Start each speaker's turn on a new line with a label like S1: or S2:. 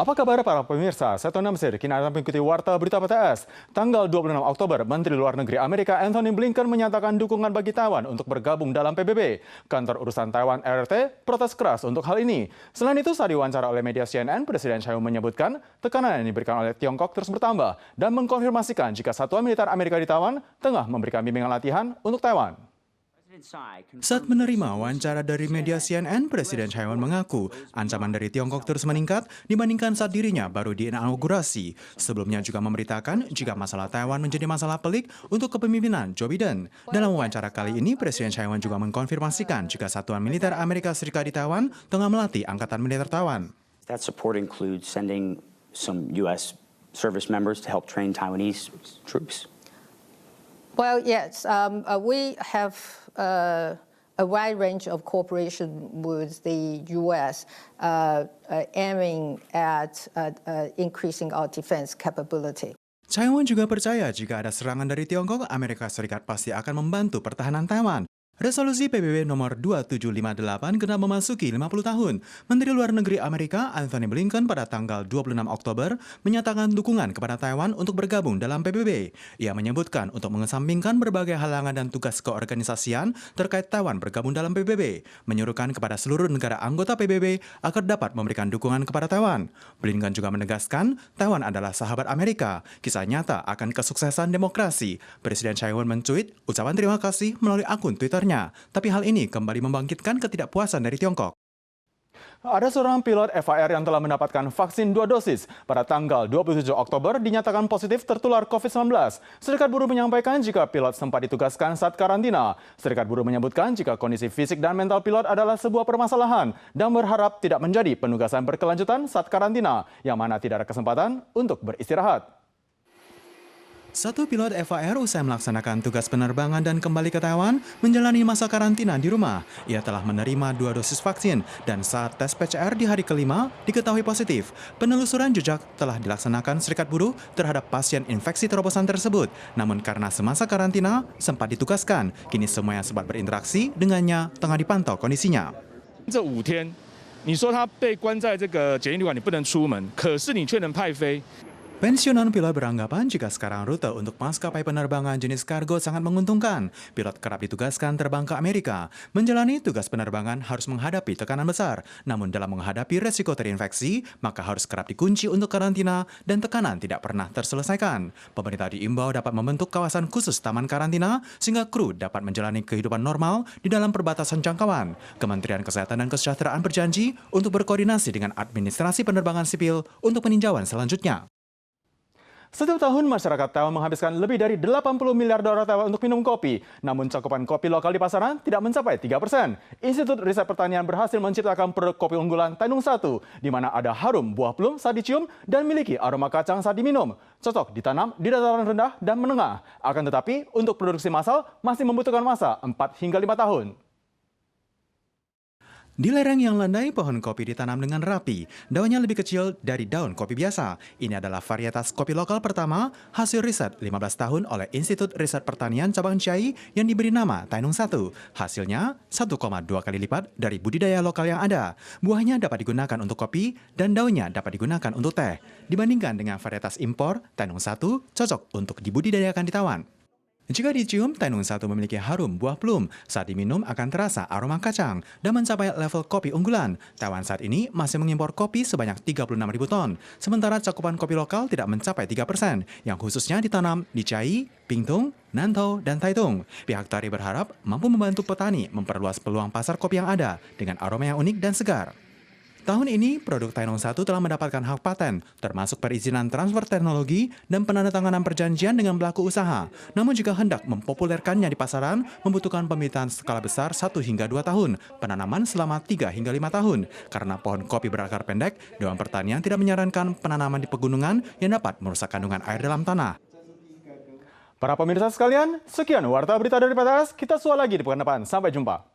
S1: Apa kabar para pemirsa? Saya Tony Namsir, kini Anda mengikuti Warta Berita PTS. Tanggal 26 Oktober, Menteri Luar Negeri Amerika Antony Blinken menyatakan dukungan bagi Taiwan untuk bergabung dalam PBB. Kantor Urusan Taiwan RRT protes keras untuk hal ini. Selain itu, saat diwawancara oleh media CNN, Presiden Tsai menyebutkan tekanan yang diberikan oleh Tiongkok terus bertambah dan mengkonfirmasikan jika satuan militer Amerika di Taiwan tengah memberikan bimbingan latihan untuk Taiwan.
S2: Saat menerima wawancara dari media CNN, Presiden Tsai mengaku ancaman dari Tiongkok terus meningkat dibandingkan saat dirinya baru diinaugurasi. Sebelumnya juga memberitakan jika masalah Taiwan menjadi masalah pelik untuk kepemimpinan Joe Biden. Dalam wawancara kali ini, Presiden Tsai juga mengkonfirmasikan jika satuan militer Amerika Serikat di Taiwan tengah melatih Angkatan Militer Taiwan.
S3: That support includes sending some U.S. service members to help train Taiwanese troops.
S4: Well, yes, we have a wide range of cooperation with the U.S. Aiming at increasing our defense capability.
S2: Tsai juga percaya jika ada serangan dari Tiongkok, Amerika Serikat pasti akan membantu pertahanan Taiwan. Resolusi PBB nomor 2758 genap memasuki 50 tahun. Menteri Luar Negeri Amerika Antony Blinken pada tanggal 26 Oktober menyatakan dukungan kepada Taiwan untuk bergabung dalam PBB. Ia menyebutkan untuk mengesampingkan berbagai halangan dan tugas keorganisasian terkait Taiwan bergabung dalam PBB, menyuruhkan kepada seluruh negara anggota PBB agar dapat memberikan dukungan kepada Taiwan. Blinken juga menegaskan Taiwan adalah sahabat Amerika, kisah nyata akan kesuksesan demokrasi. Presiden Tsai mencuit ucapan terima kasih melalui akun Twitternya. Tapi hal ini kembali membangkitkan ketidakpuasan dari Tiongkok.
S1: Ada seorang pilot FAR yang telah mendapatkan vaksin 2 dosis. Pada tanggal 27 Oktober dinyatakan positif tertular COVID-19. Serikat Buruh menyampaikan jika pilot sempat ditugaskan saat karantina. Serikat Buruh menyebutkan jika kondisi fisik dan mental pilot adalah sebuah permasalahan dan berharap tidak menjadi penugasan berkelanjutan saat karantina, yang mana tidak ada kesempatan untuk beristirahat.
S2: Satu pilot FAR usai melaksanakan tugas penerbangan dan kembali ke Taiwan menjalani masa karantina di rumah. Ia telah menerima 2 dosis vaksin dan saat tes PCR di hari kelima diketahui positif. Penelusuran jejak telah dilaksanakan Serikat Buruh terhadap pasien infeksi terobosan tersebut. Namun karena semasa karantina sempat ditugaskan, kini semua yang sempat berinteraksi dengannya tengah dipantau kondisinya.
S5: 这5天，你说他被关在这个检疫旅馆，你不能出门，可是你却能派飞。
S2: Pensiunan pilot beranggapan jika sekarang rute untuk maskapai penerbangan jenis kargo sangat menguntungkan. Pilot kerap ditugaskan terbang ke Amerika. Menjalani tugas penerbangan harus menghadapi tekanan besar. Namun dalam menghadapi resiko terinfeksi, maka harus kerap dikunci untuk karantina dan tekanan tidak pernah terselesaikan. Pemerintah diimbau dapat membentuk kawasan khusus taman karantina sehingga kru dapat menjalani kehidupan normal di dalam perbatasan jangkauan. Kementerian Kesehatan dan Kesejahteraan berjanji untuk berkoordinasi dengan administrasi penerbangan sipil untuk peninjauan selanjutnya.
S1: Setiap tahun, masyarakat Taiwan menghabiskan lebih dari 80 miliar dolar Taiwan untuk minum kopi. Namun cakupan kopi lokal di pasaran tidak mencapai 3%. Institut Riset Pertanian berhasil menciptakan produk kopi unggulan Tainung 1, di mana ada harum buah plum saat dicium dan miliki aroma kacang saat diminum. Cocok ditanam di dataran rendah dan menengah. Akan tetapi, untuk produksi massal masih membutuhkan masa 4 hingga 5 tahun.
S2: Di lereng yang landai, pohon kopi ditanam dengan rapi. Daunnya lebih kecil dari daun kopi biasa. Ini adalah varietas kopi lokal pertama hasil riset 15 tahun oleh Institut Riset Pertanian Cabang Chiayi yang diberi nama Tainung 1. Hasilnya 1,2 kali lipat dari budidaya lokal yang ada. Buahnya dapat digunakan untuk kopi dan daunnya dapat digunakan untuk teh. Dibandingkan dengan varietas impor, Tainung 1 cocok untuk dibudidayakan di Taiwan. Jika dicium, Tainung 1 memiliki harum buah plum. Saat diminum akan terasa aroma kacang dan mencapai level kopi unggulan. Taiwan saat ini masih mengimpor kopi sebanyak 36.000 ton. Sementara cakupan kopi lokal tidak mencapai 3%, yang khususnya ditanam di Chiayi, Pingtung, Nantou, dan Taitung. Pihak TARI berharap mampu membantu petani memperluas peluang pasar kopi yang ada dengan aroma yang unik dan segar. Tahun ini, produk Tainung 1 telah mendapatkan hak paten, termasuk perizinan transfer teknologi dan penandatanganan perjanjian dengan pelaku usaha. Namun jika hendak mempopulerkannya di pasaran, membutuhkan pembibitan skala besar 1 hingga 2 tahun, penanaman selama 3 hingga 5 tahun. Karena pohon kopi berakar pendek, Dewan Pertanian tidak menyarankan penanaman di pegunungan yang dapat merusak kandungan air dalam tanah.
S1: Para pemirsa sekalian, sekian Warta Berita dari PTS. Kita suara lagi di pekan depan. Sampai jumpa.